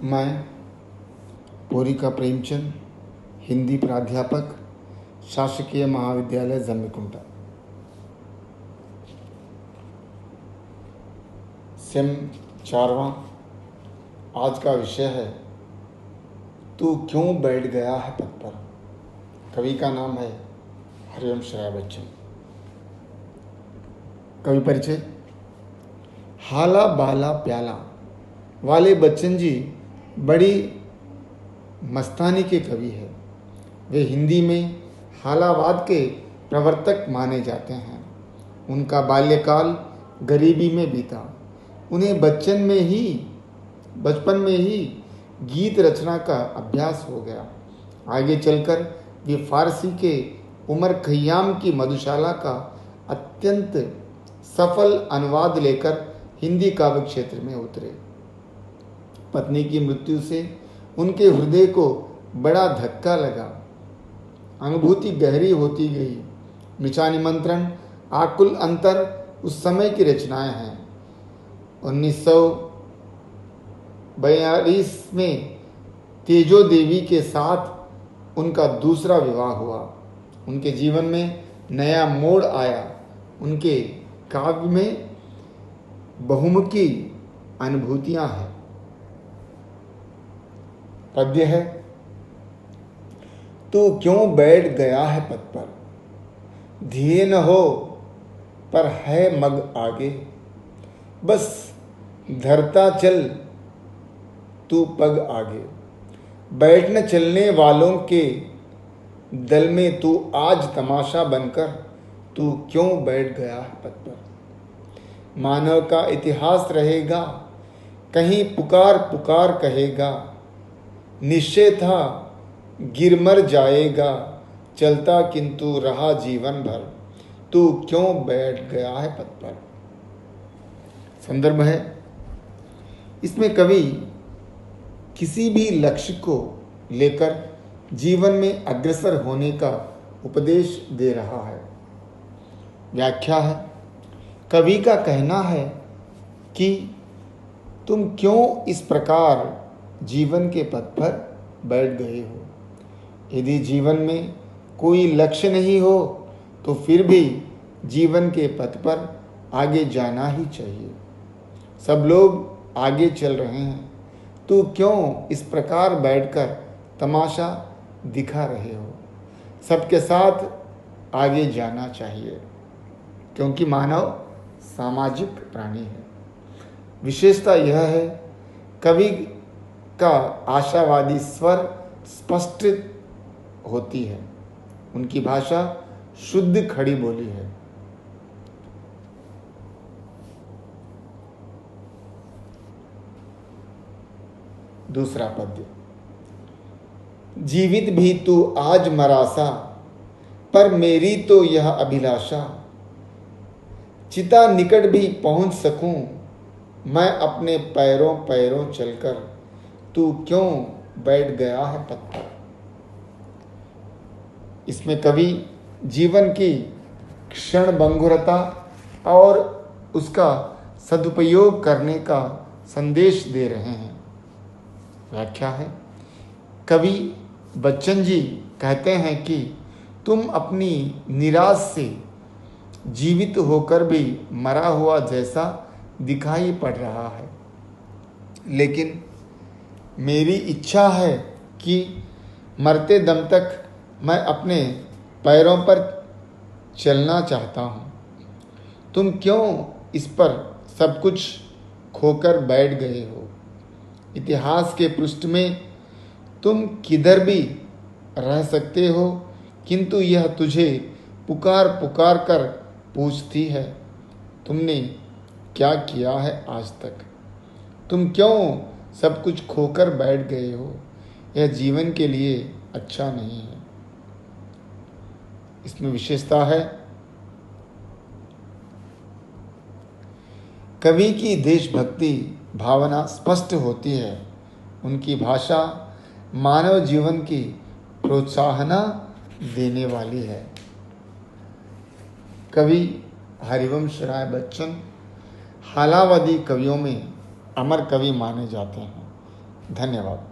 मैं पोरिका प्रेमचंद, हिंदी प्राध्यापक, शासकीय महाविद्यालय जम्मीकुंटा। सेम 4वां। आज का विषय है तू क्यों बैठ गया है पद पर। कवि का नाम है हरिवंश राय बच्चन। कवि परिचय। हाला बाला प्याला वाले बच्चन जी बड़ी मस्तानी के कवि हैं। वे हिंदी में हालावाद के प्रवर्तक माने जाते हैं। उनका बाल्यकाल गरीबी में बीता। उन्हें बचपन में ही गीत रचना का अभ्यास हो गया। आगे चलकर वे फारसी के उमर खय्याम की मधुशाला का अत्यंत सफल अनुवाद लेकर हिंदी काव्य क्षेत्र में उतरे। पत्नी की मृत्यु से उनके हृदय को बड़ा धक्का लगा। अनुभूति गहरी होती गई। मृचा निमंत्रण, आकुल अंतर उस समय की रचनाएं हैं। 1942 में तेजो देवी के साथ उनका दूसरा विवाह हुआ। उनके जीवन में नया मोड़ आया। उनके काव्य में बहुमुखी अनुभूतियां हैं। पद्य है, तू क्यों बैठ गया है पद पर, ध्येय न हो पर है मग आगे, बस धरता चल तू पग आगे। बैठने चलने वालों के दल में तू आज तमाशा बनकर तू क्यों बैठ गया है पद पर। मानव का इतिहास रहेगा, कहीं पुकार पुकार कहेगा, निश्चय था गिर मर जाएगा, चलता किंतु रहा जीवन भर, तू क्यों बैठ गया है पद पर। संदर्भ है, इसमें कवि किसी भी लक्ष्य को लेकर जीवन में अग्रसर होने का उपदेश दे रहा है। व्याख्या है, कवि का कहना है कि तुम क्यों इस प्रकार जीवन के पथ पर बैठ गए हो। यदि जीवन में कोई लक्ष्य नहीं हो तो फिर भी जीवन के पथ पर आगे जाना ही चाहिए। सब लोग आगे चल रहे हैं, तू क्यों इस प्रकार बैठकर तमाशा दिखा रहे हो। सबके साथ आगे जाना चाहिए, क्योंकि मानव सामाजिक प्राणी है। विशेषता यह है, कवि का आशावादी स्वर स्पष्ट होती है। उनकी भाषा शुद्ध खड़ी बोली है। दूसरा पद्य। जीवित भी तू आज मरासा, पर मेरी तो यह अभिलाषा, चिता निकट भी पहुंच सकूं मैं अपने पैरों पैरों चलकर, तू क्यों बैठ गया है पद पर। इसमें कवि जीवन की क्षणभंगुरता और उसका सदुपयोग करने का संदेश दे रहे हैं। व्याख्या है, कवि बच्चन जी कहते हैं कि तुम अपनी निराश से जीवित होकर भी मरा हुआ जैसा दिखाई पड़ रहा है, लेकिन मेरी इच्छा है कि मरते दम तक मैं अपने पैरों पर चलना चाहता हूँ। तुम क्यों इस पर सब कुछ खोकर बैठ गए हो। इतिहास के पृष्ठ में तुम किधर भी रह सकते हो, किंतु यह तुझे पुकार पुकार कर पूछती है, तुमने क्या किया है आज तक। तुम क्यों सब कुछ खोकर बैठ गए हो। यह जीवन के लिए अच्छा नहीं है। इसमें विशेषता है, कवि की देशभक्ति भावना स्पष्ट होती है। उनकी भाषा मानव जीवन की प्रोत्साहना देने वाली है। कवि हरिवंश राय बच्चन हालावादी कवियों में अमर कवि माने जाते हैं। धन्यवाद।